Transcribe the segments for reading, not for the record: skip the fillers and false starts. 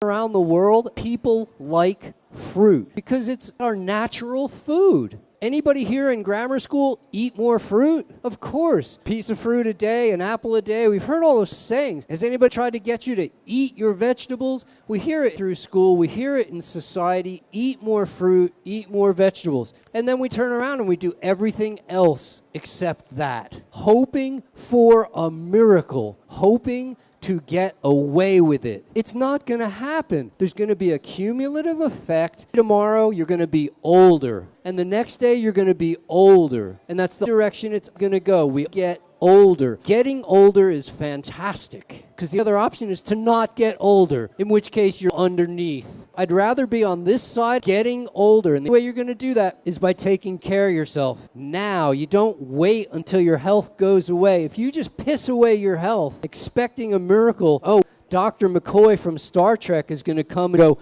Around the world, people like fruit because it's our natural food. Anybody here in grammar school eat more fruit? Of course. Piece of fruit a day, an apple a day. We've heard all those sayings. Has anybody tried to get you to eat your vegetables? We hear it through school. We hear it in society. Eat more fruit, eat more vegetables. And then we turn around and we do everything else except that. Hoping for a miracle. Hoping to get away with it. It's not going to happen. There's going to be a cumulative effect. Tomorrow, you're going to be older. And the next day, you're going to be older. And that's the direction it's going to go. We get older. Getting older is fantastic because the other option is to not get older, in which case you're underneath. I'd rather be on this side, getting older. And the way you're going to do that is by taking care of yourself now. You don't wait until your health goes away. If you just piss away your health, expecting a miracle, oh, Dr. McCoy from Star Trek is going to come and go,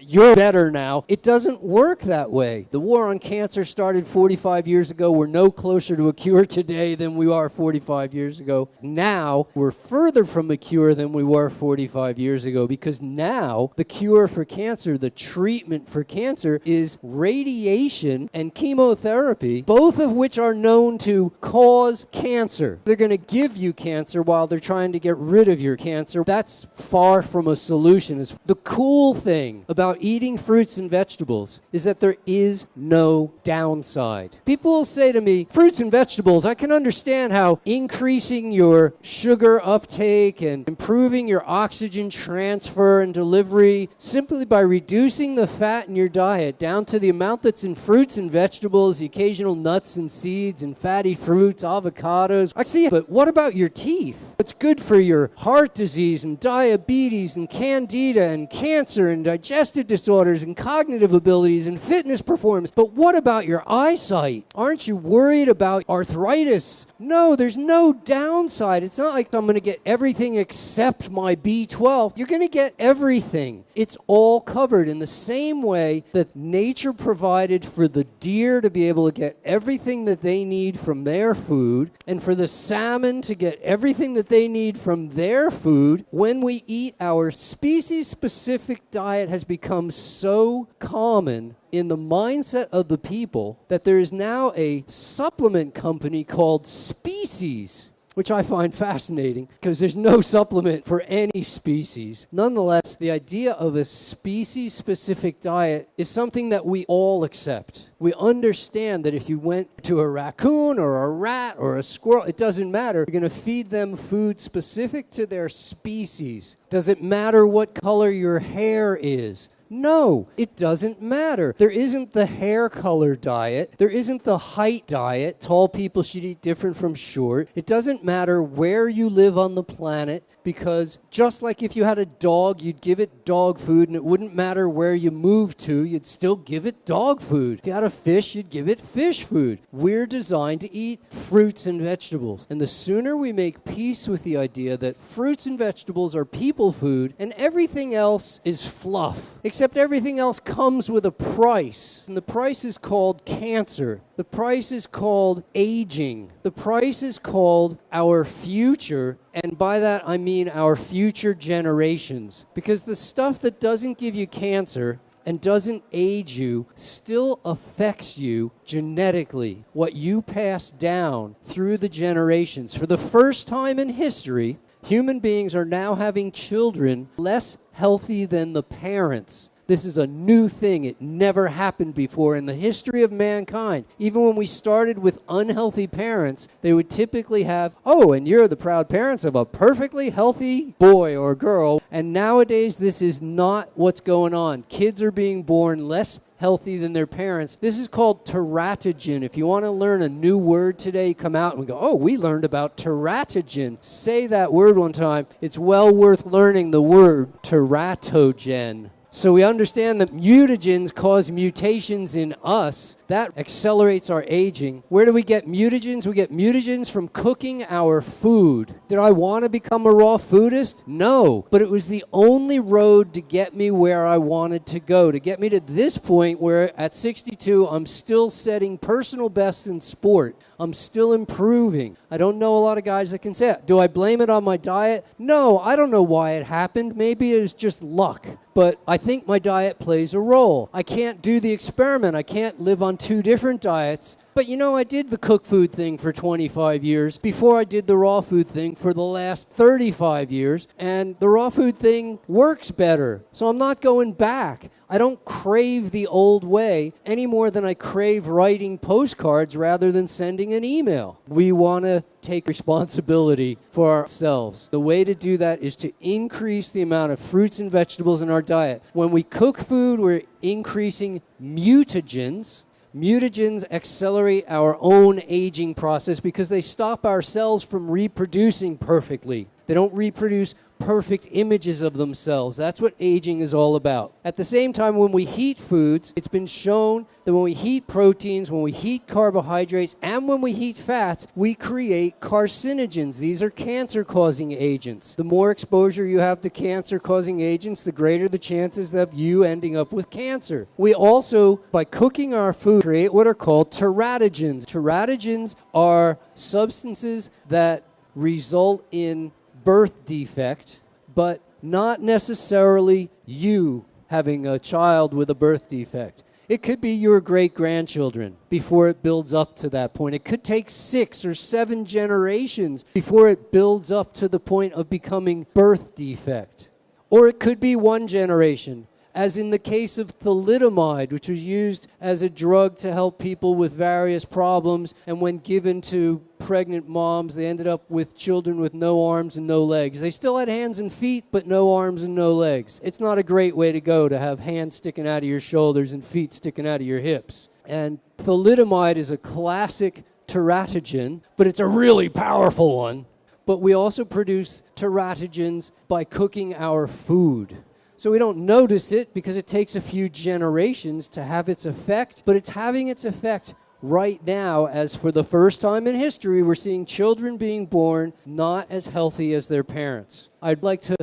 you're better now. It doesn't work that way. The war on cancer started 45 years ago. We're no closer to a cure today than we are 45 years ago. Now, we're further from a cure than we were 45 years ago because now the cure for cancer, the treatment for cancer is radiation and chemotherapy, both of which are known to cause cancer. They're going to give you cancer while they're trying to get rid of your cancer. That's far from a solution. The cool thing about eating fruits and vegetables is that there is no downside. People will say to me, fruits and vegetables, I can understand how increasing your sugar uptake and improving your oxygen transfer and delivery simply by reducing the fat in your diet down to the amount that's in fruits and vegetables, the occasional nuts and seeds and fatty fruits, avocados. I see it, but what about your teeth? It's good for your heart disease and diabetes and candida and cancer and digestive disorders and cognitive abilities and fitness performance. But what about your eyesight? Aren't you worried about arthritis? No, there's no downside. It's not like I'm going to get everything except my B12. You're going to get everything. It's all covered in the same way that nature provided for the deer to be able to get everything that they need from their food and for the salmon to get everything that they need from their food. When we eat, our species-specific diet has become so common in the mindset of the people that there is now a supplement company called Species, which I find fascinating because there's no supplement for any species. Nonetheless, the idea of a species-specific diet is something that we all accept. We understand that if you went to a raccoon or a rat or a squirrel, it doesn't matter. You're going to feed them food specific to their species. Does it matter what color your hair is? No, it doesn't matter. There isn't the hair color diet. There isn't the height diet. Tall people should eat different from short. It doesn't matter where you live on the planet because just like if you had a dog, you'd give it dog food and it wouldn't matter where you moved to, you'd still give it dog food. If you had a fish, you'd give it fish food. We're designed to eat fruits and vegetables. And the sooner we make peace with the idea that fruits and vegetables are people food and everything else is fluff, except everything else comes with a price. And the price is called cancer. The price is called aging. The price is called our future. And by that, I mean our future generations. Because the stuff that doesn't give you cancer and doesn't age you still affects you genetically. What you pass down through the generations. For the first time in history, human beings are now having children less healthy than the parents. This is a new thing. It never happened before in the history of mankind. Even when we started with unhealthy parents, they would typically have, oh, and you're the proud parents of a perfectly healthy boy or girl. And nowadays, this is not what's going on. Kids are being born less healthy than their parents. This is called teratogen. If you want to learn a new word today, come out and go, oh, we learned about teratogen. Say that word one time. It's well worth learning the word teratogen. So we understand that mutagens cause mutations in us. That accelerates our aging. Where do we get mutagens? We get mutagens from cooking our food. Did I want to become a raw foodist? No. But it was the only road to get me where I wanted to go, to get me to this point where at 62, I'm still setting personal bests in sport. I'm still improving. I don't know a lot of guys that can say that. Do I blame it on my diet? No, I don't know why it happened. Maybe it was just luck. But I think my diet plays a role. I can't do the experiment. I can't live on 2 different diets. But you know, I did the cook food thing for 25 years before I did the raw food thing for the last 35 years. And the raw food thing works better. So I'm not going back. I don't crave the old way any more than I crave writing postcards rather than sending an email. We want to take responsibility for ourselves. The way to do that is to increase the amount of fruits and vegetables in our diet. When we cook food, we're increasing mutagens. Mutagens accelerate our own aging process because they stop our cells from reproducing perfectly. They don't reproduce perfect images of themselves. That's what aging is all about. At the same time, when we heat foods, it's been shown that when we heat proteins, when we heat carbohydrates, and when we heat fats, we create carcinogens. These are cancer-causing agents. The more exposure you have to cancer-causing agents, the greater the chances of you ending up with cancer. We also, by cooking our food, create what are called teratogens. Teratogens are substances that result in birth defect, but not necessarily you having a child with a birth defect. It could be your great-grandchildren before it builds up to that point. It could take 6 or 7 generations before it builds up to the point of becoming birth defect. Or it could be 1 generation, as in the case of thalidomide, which was used as a drug to help people with various problems, and when given to pregnant moms, they ended up with children with no arms and no legs. They still had hands and feet, but no arms and no legs. It's not a great way to go, to have hands sticking out of your shoulders and feet sticking out of your hips. And thalidomide is a classic teratogen, but it's a really powerful one. But we also produce teratogens by cooking our food. So we don't notice it because it takes a few generations to have its effect, but it's having its effect right now, as for the first time in history, we're seeing children being born not as healthy as their parents. I'd like to